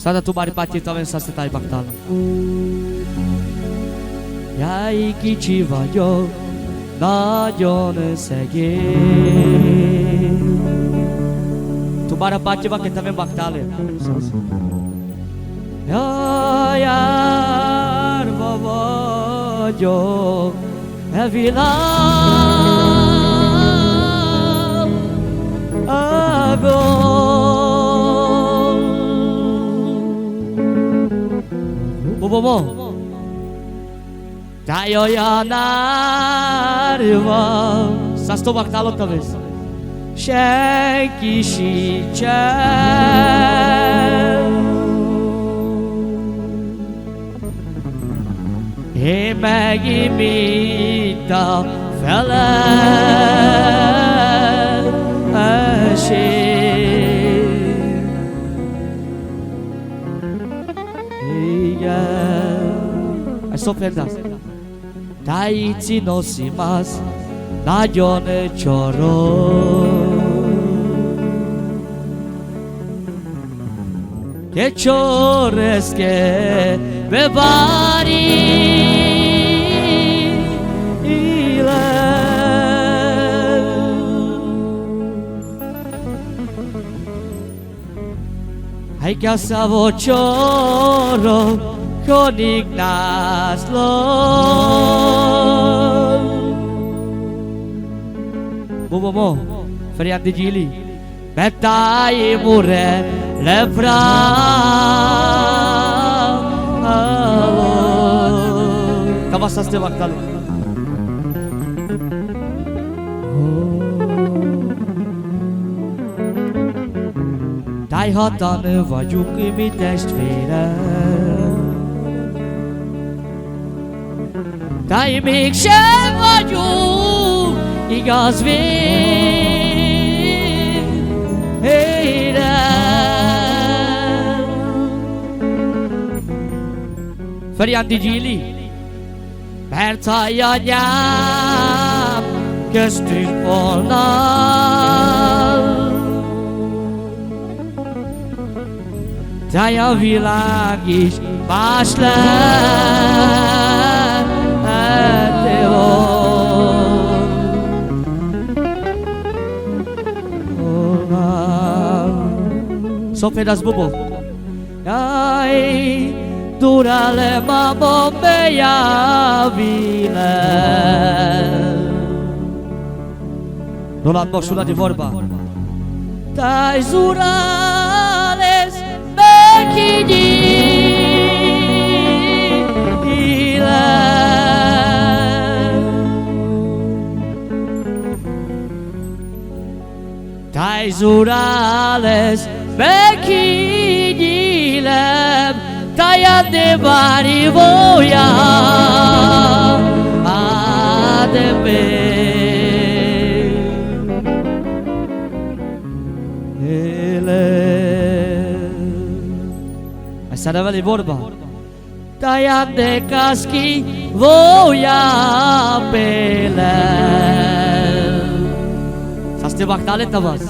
Sada tu mari patitałem sa sztály baktál. Jaj, kicsi vagyok, nagyon szegény. Tu mari patitałem baktál. Jaj, árva vagyok, e világon. Bobo, tayo yan árva, sasto baktálot tavis. Senki sincsen. Én megint itt a feleség. Igen. Ez szopendász. Tájci nosimász, nagyon csorog. Che csoreszke bevári. Hai che stavo cioro con Ignazlo. Bobo, Ferian di Gili, Bettai mure le bravo. Kabasa ste baktali. Tájhatan vagyunk mi testvérek. Táj mégsem vagyunk igaz vérek. Ferian di Gili, mert ha anyám köztünk volna, táj a világ is más lett volna. Sofedas Bobo. Jaj, durale mamo beja vile. Roland Borsula di vorba. Táj zurales Táj zurales megkígyélem, tájad de bári volja, de Sadavali vorba. Tájad de kaski volja pele. Saste baktale tavas.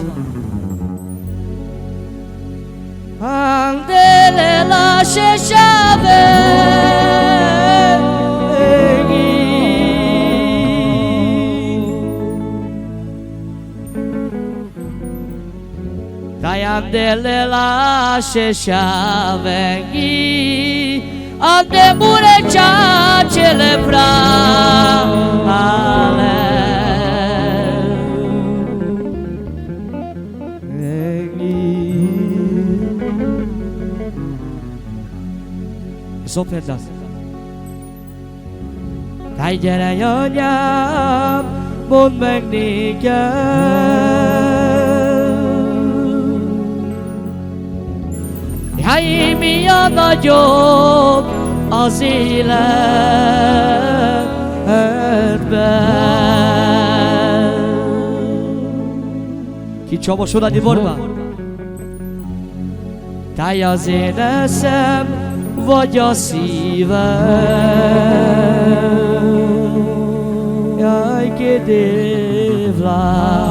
Andele la sheshave. Andele la sheshavengi, ande murecha celebrale. Szopendas. Táj gyere anyám, mondd meg nékem. Jaj, mi a nagyobb az életben. Ki Csaba Sorányi vorba? Táj az én eszem, vagy a szívem. Jaj, két évlár.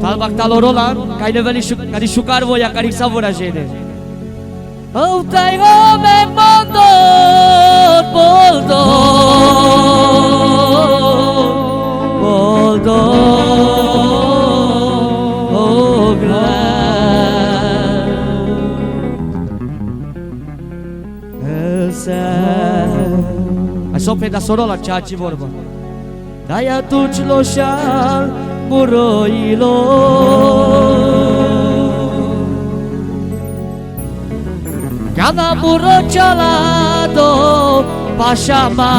Talbaktalo Roland, kay növeli kadi sukar voya kadi savora jene. Hăutai ome mandot boldo boldo Ai sofre da sorola ceaci vorba Dai atunci loșan muroilor Cada muro cialado pașama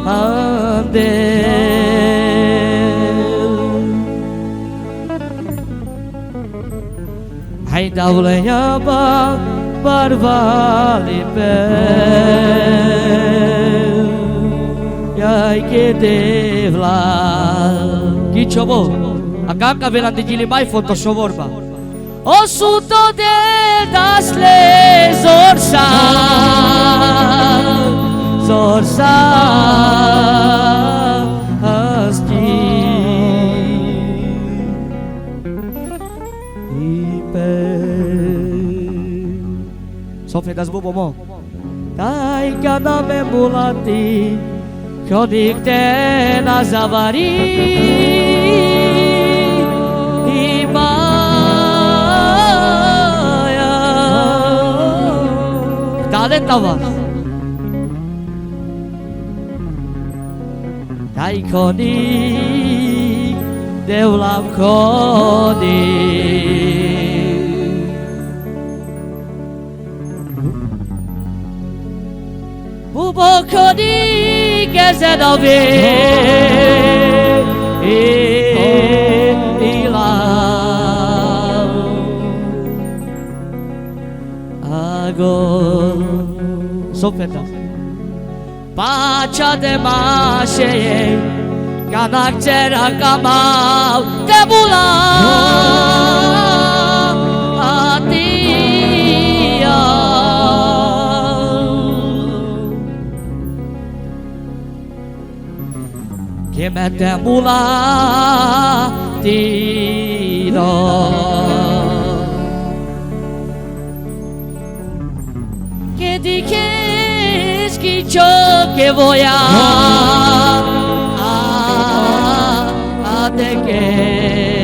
andel Hai dauleia ba barvali pel Iai che devla Ki çobo Akaka velan digili mai foto şovorba O suto de dasle zorsa Zorsa Asti Ipe Sofre das bobo mo Dai kada me mulati Chodik te na zavari Dale tava Dai koni Devlam koni Bubo koni Gezed ave Ilam Agol Sofeta Pacea de mașe Canacera camau Te bula Atia Que me te bula Tiro Que dices que yo que voy a te que